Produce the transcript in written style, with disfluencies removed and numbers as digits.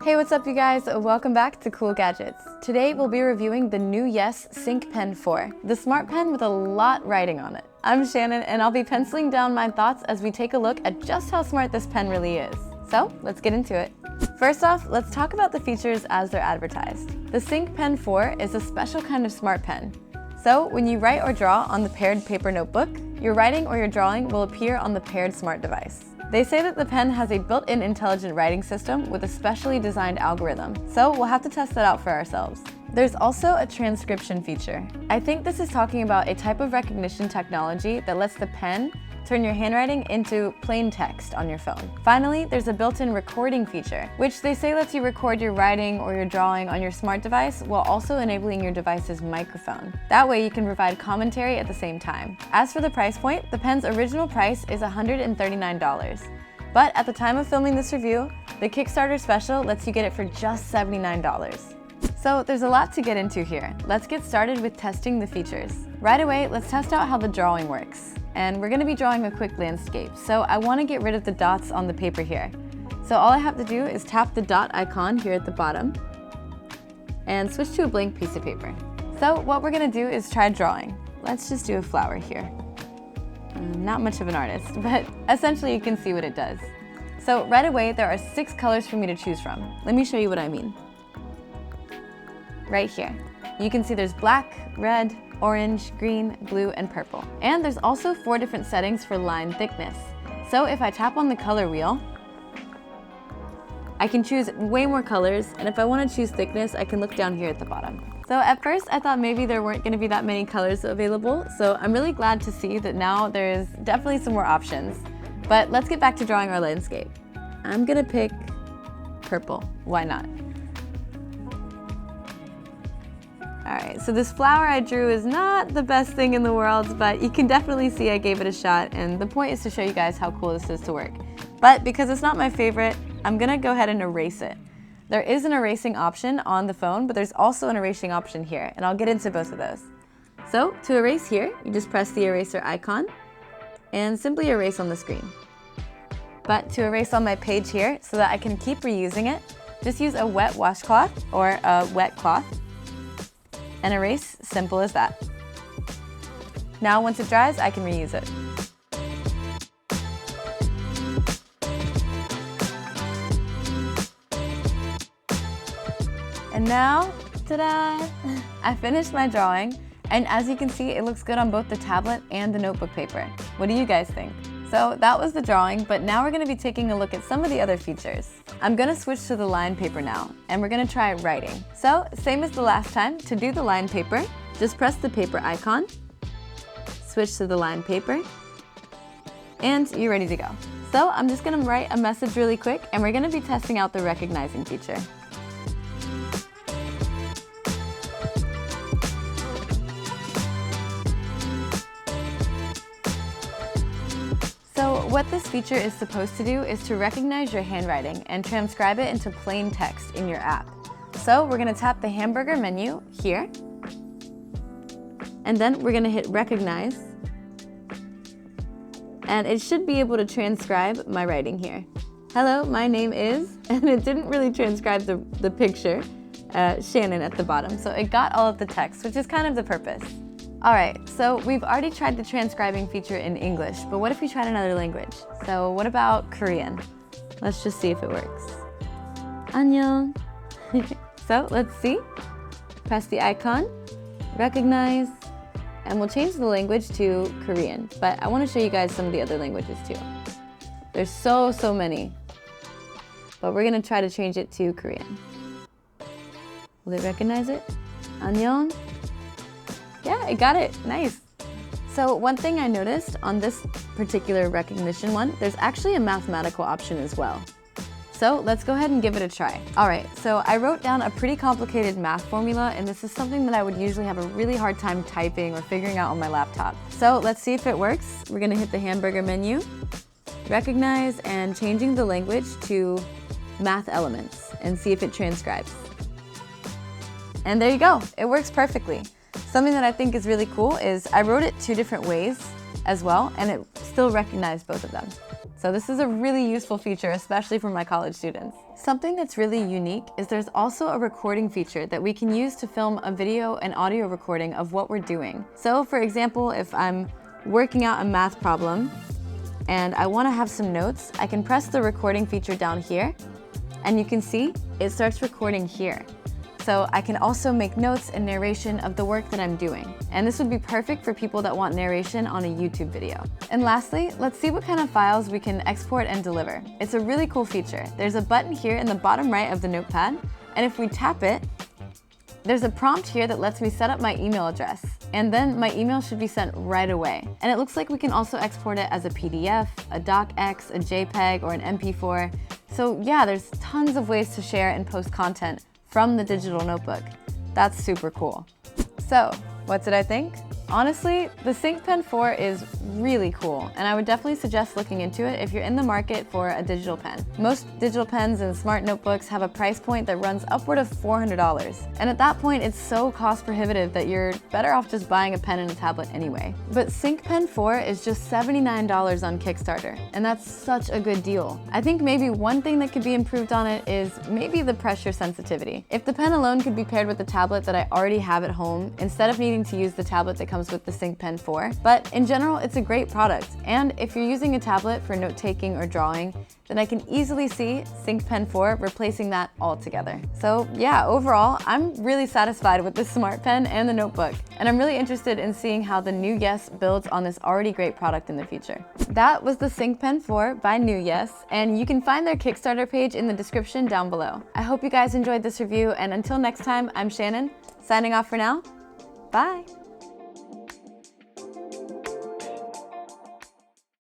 Hey, what's up you guys? Welcome back to Cool Gadgets. Today we'll be reviewing the NEWYES SyncPen4, the smart pen with a lot writing on it. I'm Shannon and I'll be penciling down my thoughts as we take a look at just how smart this pen really is. So let's get into it. First off, let's talk about the features as they're advertised. The SyncPen4 is a special kind of smart pen. So when you write or draw on the paired paper notebook, your writing or your drawing will appear on the paired smart device. They say that the pen has a built-in intelligent writing system with a specially designed algorithm, so we'll have to test that out for ourselves. There's also a transcription feature. I think this is talking about a type of recognition technology that lets the pen turn your handwriting into plain text on your phone. Finally, there's a built-in recording feature, which they say lets you record your writing or your drawing on your smart device while also enabling your device's microphone. That way you can provide commentary at the same time. As for the price point, the pen's original price is $139. But at the time of filming this review, the Kickstarter special lets you get it for just $79. So there's a lot to get into here. Let's get started with testing the features. Right away, let's test out how the drawing works. And we're going to be drawing a quick landscape, so I want to get rid of the dots on the paper here. So all I have to do is tap the dot icon here at the bottom and switch to a blank piece of paper. So what we're going to do is try drawing. Let's just do a flower here. Not much of an artist, but essentially you can see what it does. So right away there are 6 colors for me to choose from. Let me show you what I mean. Right here. You can see there's black, red, orange, green, blue, and purple. And there's also 4 different settings for line thickness. So if I tap on the color wheel, I can choose way more colors, and if I want to choose thickness, I can look down here at the bottom. So at first, I thought maybe there weren't going to be that many colors available, so I'm really glad to see that now there is definitely some more options. But let's get back to drawing our landscape. I'm gonna pick purple. Why not? Alright, so this flower I drew is not the best thing in the world, but you can definitely see I gave it a shot, and the point is to show you guys how cool this is to work. But because it's not my favorite, I'm gonna go ahead and erase it. There is an erasing option on the phone, but there's also an erasing option here, and I'll get into both of those. So to erase here, you just press the eraser icon and simply erase on the screen. But to erase on my page here, so that I can keep reusing it, just use a wet washcloth or a wet cloth and erase, simple as that. Now once it dries, I can reuse it. And now, ta-da! I finished my drawing, and as you can see, it looks good on both the tablet and the notebook paper. What do you guys think? So that was the drawing, but now we're going to be taking a look at some of the other features. I'm going to switch to the line paper now, and we're going to try writing. So same as the last time, to do the line paper, just press the paper icon, switch to the line paper, and you're ready to go. So I'm just going to write a message really quick, and we're going to be testing out the recognizing feature. So what this feature is supposed to do is to recognize your handwriting and transcribe it into plain text in your app. So we're going to tap the hamburger menu here, and then we're going to hit recognize, and it should be able to transcribe my writing here. Hello, my name is, and it didn't really transcribe the picture, Shannon at the bottom, so it got all of the text, which is kind of the purpose. Alright, so we've already tried the transcribing feature in English, but what if we tried another language? So what about Korean? Let's just see if it works. Annyeong. So let's see. Press the icon, recognize, and we'll change the language to Korean. But I want to show you guys some of the other languages too. There's so many. But we're going to try to change it to Korean. Will it recognize it? Annyeong. Yeah, it got it. Nice. So one thing I noticed on this particular recognition one, there's actually a mathematical option as well. So let's go ahead and give it a try. Alright, so I wrote down a pretty complicated math formula, and this is something that I would usually have a really hard time typing or figuring out on my laptop. So let's see if it works. We're going to hit the hamburger menu, recognize, and changing the language to math elements, and see if it transcribes. And there you go. It works perfectly. Something that I think is really cool is I wrote it 2 different ways as well, and it still recognized both of them. So this is a really useful feature, especially for my college students. Something that's really unique is there's also a recording feature that we can use to film a video and audio recording of what we're doing. So for example, if I'm working out a math problem and I want to have some notes, I can press the recording feature down here, and you can see it starts recording here. So I can also make notes and narration of the work that I'm doing. And this would be perfect for people that want narration on a YouTube video. And lastly, let's see what kind of files we can export and deliver. It's a really cool feature. There's a button here in the bottom right of the notepad, and if we tap it, there's a prompt here that lets me set up my email address. And then my email should be sent right away. And it looks like we can also export it as a PDF, a docx, a JPEG, or an MP4. So yeah, there's tons of ways to share and post content from the digital notebook. That's super cool. So, what did I think? Honestly, the SyncPen4 is really cool, and I would definitely suggest looking into it if you're in the market for a digital pen. Most digital pens and smart notebooks have a price point that runs upward of $400. And at that point, it's so cost prohibitive that you're better off just buying a pen and a tablet anyway. But SyncPen4 is just $79 on Kickstarter, and that's such a good deal. I think maybe one thing that could be improved on it is maybe the pressure sensitivity. If the pen alone could be paired with the tablet that I already have at home, instead of needing to use the tablet that comes with the SyncPen4. But in general, it's a great product. And if you're using a tablet for note-taking or drawing, then I can easily see SyncPen4 replacing that altogether. So yeah, overall, I'm really satisfied with the smart pen and the notebook. And I'm really interested in seeing how the NEWYES builds on this already great product in the future. That was the SyncPen4 by NEWYES, and you can find their Kickstarter page in the description down below. I hope you guys enjoyed this review, and until next time, I'm Shannon, signing off for now. Bye.